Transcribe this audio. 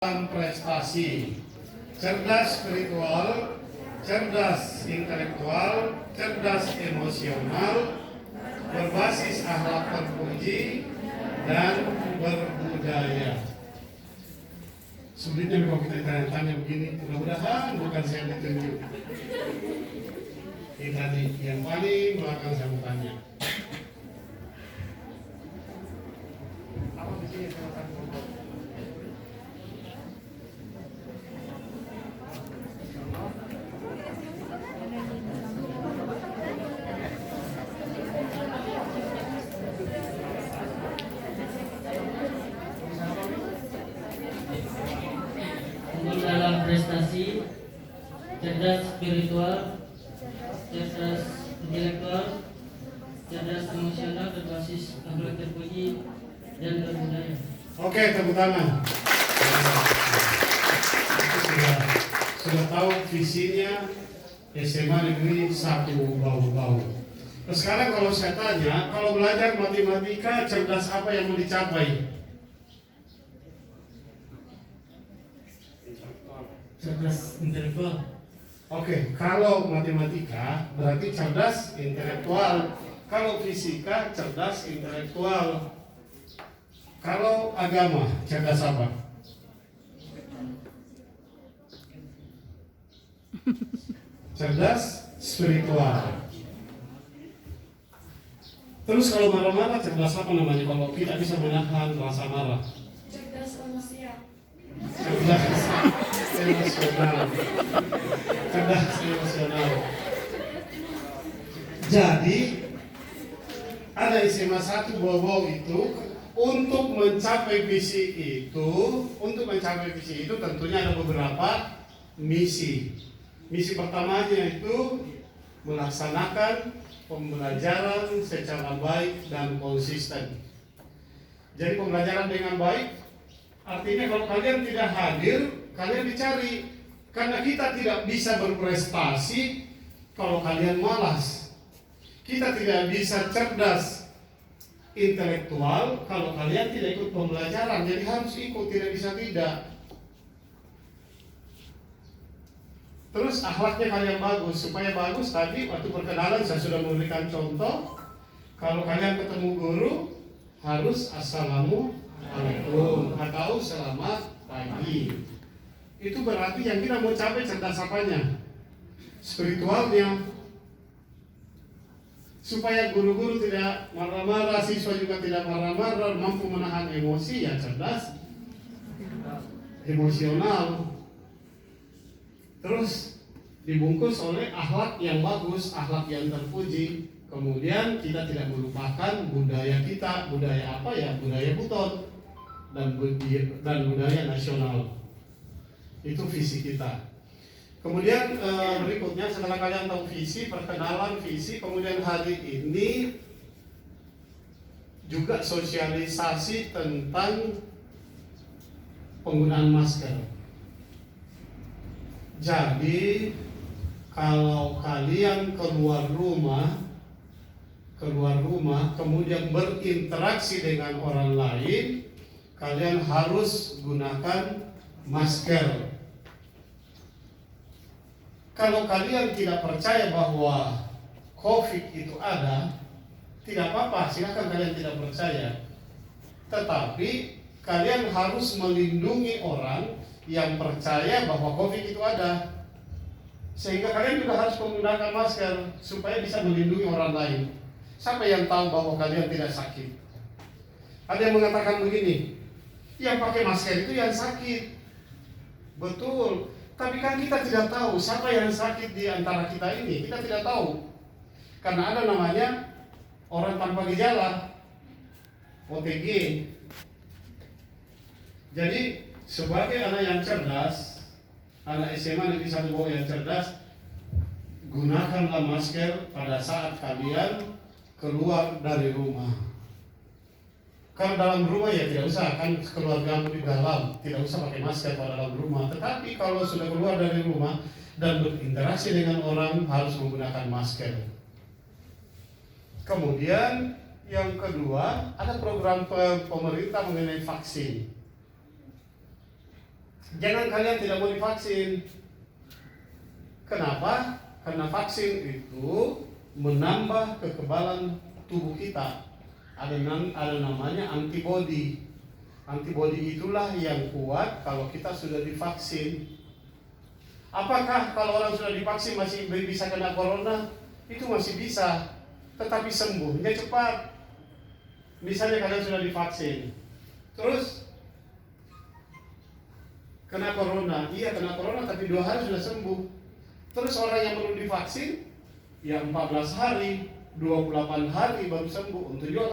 Prestasi, cerdas spiritual, cerdas intelektual, cerdas emosional, berbasis akhlak terpuji, dan berbudaya. Sulitnya kalau kita tanya begini, mudah-mudahan bukan saya ditunjuk. Kita nih yang paling belakang saya mau tanya. Apa di sini saya akan ngomong? Dalam prestasi, cerdas spiritual, cerdas intelektual, cerdas emosional, berbasis akhlak terpuji, dan berbudaya. Oke, tepuk tangan. Sudah tahu visinya SMA Negeri 1 Bau-Bau. Terus sekarang kalau saya tanya, kalau belajar matematika, cerdas apa yang mau dicapai? Cerdas intelektual. Oke, kalau matematika berarti cerdas intelektual. Kalau fisika cerdas intelektual. Kalau agama cerdas apa? Cerdas spiritual. Terus kalau marah-marah cerdas apa namanya? Kalau kita bisa menahan rasa marah. Cerdas emosial. Cerdas emosional. Cerdas emosional. Jadi ada SMA 1 Bau-Bau itu untuk mencapai visi itu tentunya ada beberapa misi. Misi pertamanya itu melaksanakan pembelajaran secara baik dan konsisten. Jadi pembelajaran dengan baik artinya kalau kalian tidak hadir, kalian dicari. Karena kita tidak bisa berprestasi kalau kalian malas. Kita tidak bisa cerdas intelektual kalau kalian tidak ikut pembelajaran. Jadi harus ikut, tidak bisa tidak. Terus akhlaknya kalian bagus. Supaya bagus tadi waktu perkenalan saya sudah memberikan contoh. Kalau kalian ketemu guru harus assalamualaikum atau selamat pagi. Itu berarti yang kita mau capai cerdas apanya? Spiritualnya. Supaya guru-guru tidak marah-marah, siswa juga tidak marah-marah, mampu menahan emosi, ya cerdas emosional. Terus dibungkus oleh akhlak yang bagus, akhlak yang terpuji. Kemudian kita tidak melupakan budaya kita. Budaya apa ya? Budaya Buton dan budaya nasional. Itu visi kita. Kemudian berikutnya setelah kalian tahu visi, perkenalan visi, kemudian hari ini juga sosialisasi tentang penggunaan masker. Jadi kalau kalian keluar rumah kemudian berinteraksi dengan orang lain, kalian harus gunakan masker. Kalau kalian tidak percaya bahwa COVID itu ada, tidak apa-apa, silakan kalian tidak percaya. Tetapi kalian harus melindungi orang yang percaya bahwa COVID itu ada. Sehingga kalian juga harus menggunakan masker supaya bisa melindungi orang lain. Siapa yang tahu bahwa kalian tidak sakit? Ada yang mengatakan begini, yang pakai masker itu yang sakit. Betul. Tapi kan kita tidak tahu siapa yang sakit di antara kita ini. Kita tidak tahu. Karena ada namanya orang tanpa gejala, OTG. Jadi sebagai anak yang cerdas, anak SMA Negeri 1 Bau yang cerdas, gunakanlah masker pada saat kalian keluar dari rumah. Kalau dalam rumah ya tidak usah, kan keluargamu di dalam, tidak usah pakai masker pada dalam rumah. Tetapi kalau sudah keluar dari rumah dan berinteraksi dengan orang harus menggunakan masker. Kemudian yang kedua ada program pemerintah mengenai vaksin. Jangan kalian tidak mau divaksin. Kenapa? Karena vaksin itu menambah kekebalan tubuh kita. Ada namanya antibodi. Antibodi itulah yang kuat kalau kita sudah divaksin. Apakah kalau orang sudah divaksin masih bisa kena corona? Itu masih bisa, tetapi sembuhnya cepat. Misalnya kalian sudah divaksin, terus kena corona, iya kena corona tapi 2 hari sudah sembuh. Terus orang yang belum divaksin, ya 14 hari, 28 hari baru sembuh. Untuk juga